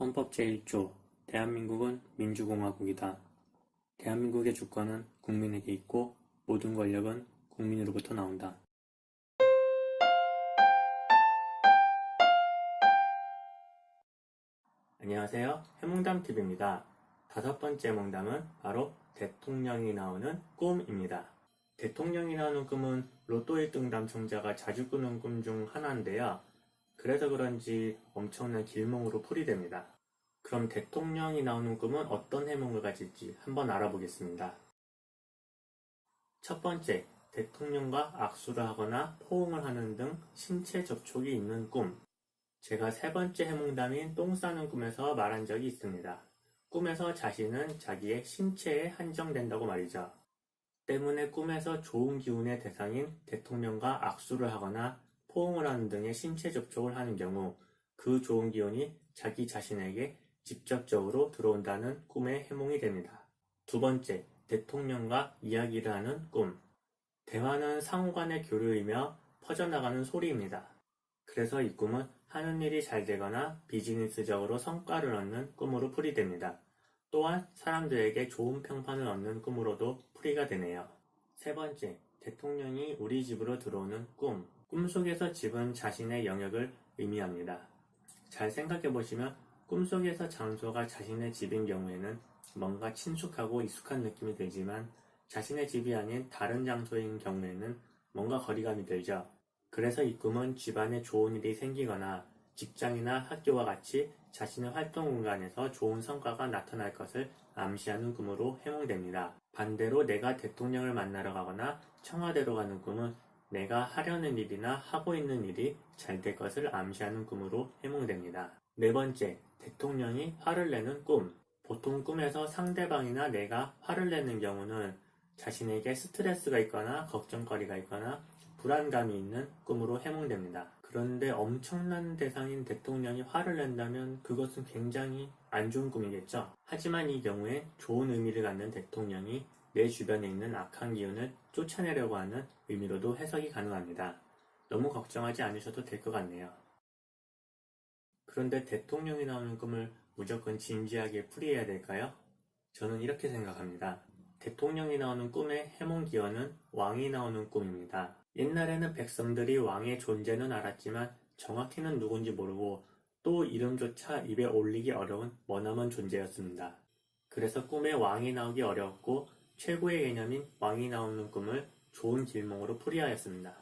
헌법 제1조 대한민국은 민주공화국이다. 대한민국의 주권은 국민에게 있고 모든 권력은 국민으로부터 나온다. 안녕하세요. 해몽담TV입니다. 다섯 번째 해몽담은 바로 대통령이 나오는 꿈입니다. 대통령이 나오는 꿈은 로또 1등 당첨자가 자주 꾸는 꿈 중 하나인데요. 그래서 그런지 엄청난 길몽으로 풀이됩니다. 그럼 대통령이 나오는 꿈은 어떤 해몽을 가질지 한번 알아보겠습니다. 첫 번째, 대통령과 악수를 하거나 포옹을 하는 등 신체 접촉이 있는 꿈. 제가 세 번째 해몽담인 똥 싸는 꿈에서 말한 적이 있습니다. 꿈에서 자신은 자기의 신체에 한정된다고 말이죠. 때문에 꿈에서 좋은 기운의 대상인 대통령과 악수를 하거나 포옹을 하는 등의 신체 접촉을 하는 경우 그 좋은 기운이 자기 자신에게 직접적으로 들어온다는 꿈의 해몽이 됩니다. 두 번째, 대통령과 이야기를 하는 꿈. 대화는 상호 간의 교류이며 퍼져나가는 소리입니다. 그래서 이 꿈은 하는 일이 잘 되거나 비즈니스적으로 성과를 얻는 꿈으로 풀이됩니다. 또한 사람들에게 좋은 평판을 얻는 꿈으로도 풀이가 되네요. 세 번째, 대통령이 우리 집으로 들어오는 꿈. 꿈속에서 집은 자신의 영역을 의미합니다. 잘 생각해보시면 꿈속에서 장소가 자신의 집인 경우에는 뭔가 친숙하고 익숙한 느낌이 들지만 자신의 집이 아닌 다른 장소인 경우에는 뭔가 거리감이 들죠. 그래서 이 꿈은 집안에 좋은 일이 생기거나 직장이나 학교와 같이 자신의 활동 공간에서 좋은 성과가 나타날 것을 암시하는 꿈으로 해몽됩니다. 반대로 내가 대통령을 만나러 가거나 청와대로 가는 꿈은 내가 하려는 일이나 하고 있는 일이 잘 될 것을 암시하는 꿈으로 해몽됩니다. 네 번째, 대통령이 화를 내는 꿈. 보통 꿈에서 상대방이나 내가 화를 내는 경우는 자신에게 스트레스가 있거나 걱정거리가 있거나 불안감이 있는 꿈으로 해몽됩니다. 그런데 엄청난 대상인 대통령이 화를 낸다면 그것은 굉장히 안 좋은 꿈이겠죠. 하지만 이 경우에 좋은 의미를 갖는 대통령이 내 주변에 있는 악한 기운을 쫓아내려고 하는 의미로도 해석이 가능합니다. 너무 걱정하지 않으셔도 될 것 같네요. 그런데 대통령이 나오는 꿈을 무조건 진지하게 풀이해야 될까요? 저는 이렇게 생각합니다. 대통령이 나오는 꿈의 해몽 기원은 왕이 나오는 꿈입니다. 옛날에는 백성들이 왕의 존재는 알았지만 정확히는 누군지 모르고 또 이름조차 입에 올리기 어려운 머나먼 존재였습니다. 그래서 꿈에 왕이 나오기 어려웠고 최고의 개념인 왕이 나오는 꿈을 좋은 길몽으로 풀이하였습니다.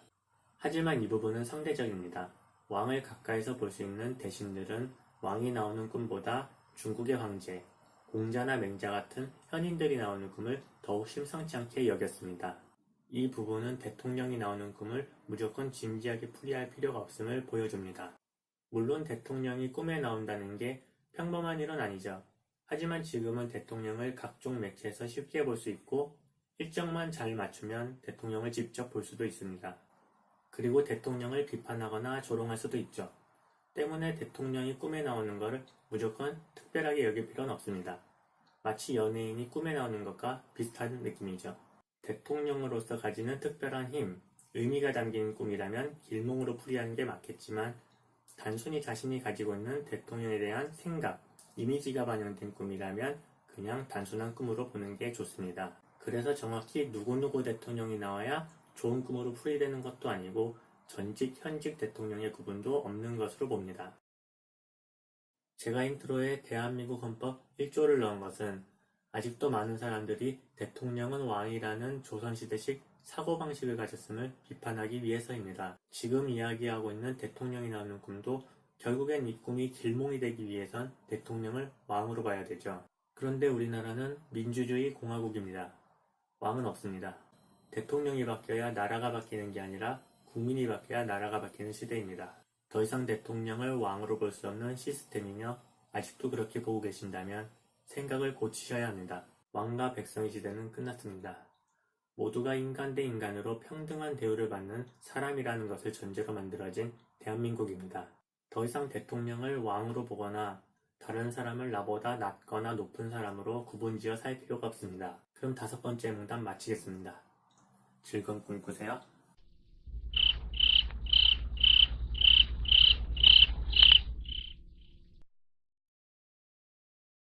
하지만 이 부분은 상대적입니다. 왕을 가까이서 볼 수 있는 대신들은 왕이 나오는 꿈보다 중국의 황제, 공자나 맹자 같은 현인들이 나오는 꿈을 더욱 심상치 않게 여겼습니다. 이 부분은 대통령이 나오는 꿈을 무조건 진지하게 풀이할 필요가 없음을 보여줍니다. 물론 대통령이 꿈에 나온다는 게 평범한 일은 아니죠. 하지만 지금은 대통령을 각종 매체에서 쉽게 볼 수 있고 일정만 잘 맞추면 대통령을 직접 볼 수도 있습니다. 그리고 대통령을 비판하거나 조롱할 수도 있죠. 때문에 대통령이 꿈에 나오는 것을 무조건 특별하게 여길 필요는 없습니다. 마치 연예인이 꿈에 나오는 것과 비슷한 느낌이죠. 대통령으로서 가지는 특별한 힘, 의미가 담긴 꿈이라면 길몽으로 풀이하는 게 맞겠지만 단순히 자신이 가지고 있는 대통령에 대한 생각, 이미지가 반영된 꿈이라면 그냥 단순한 꿈으로 보는 게 좋습니다. 그래서 정확히 누구누구 대통령이 나와야 좋은 꿈으로 풀이되는 것도 아니고 전직, 현직 대통령의 구분도 없는 것으로 봅니다. 제가 인트로에 대한민국 헌법 1조를 넣은 것은 아직도 많은 사람들이 대통령은 왕이라는 조선시대식 사고방식을 가졌음을 비판하기 위해서입니다. 지금 이야기하고 있는 대통령이 나오는 꿈도 결국엔 이 꿈이 길몽이 되기 위해선 대통령을 왕으로 봐야 되죠. 그런데 우리나라는 민주주의 공화국입니다. 왕은 없습니다. 대통령이 바뀌어야 나라가 바뀌는 게 아니라 국민이 바뀌어야 나라가 바뀌는 시대입니다. 더 이상 대통령을 왕으로 볼 수 없는 시스템이며 아직도 그렇게 보고 계신다면 생각을 고치셔야 합니다. 왕과 백성의 시대는 끝났습니다. 모두가 인간 대 인간으로 평등한 대우를 받는 사람이라는 것을 전제로 만들어진 대한민국입니다. 더 이상 대통령을 왕으로 보거나 다른 사람을 나보다 낮거나 높은 사람으로 구분지어 살 필요가 없습니다. 그럼 다섯 번째 문단 마치겠습니다. 즐거운 꿈 꾸세요.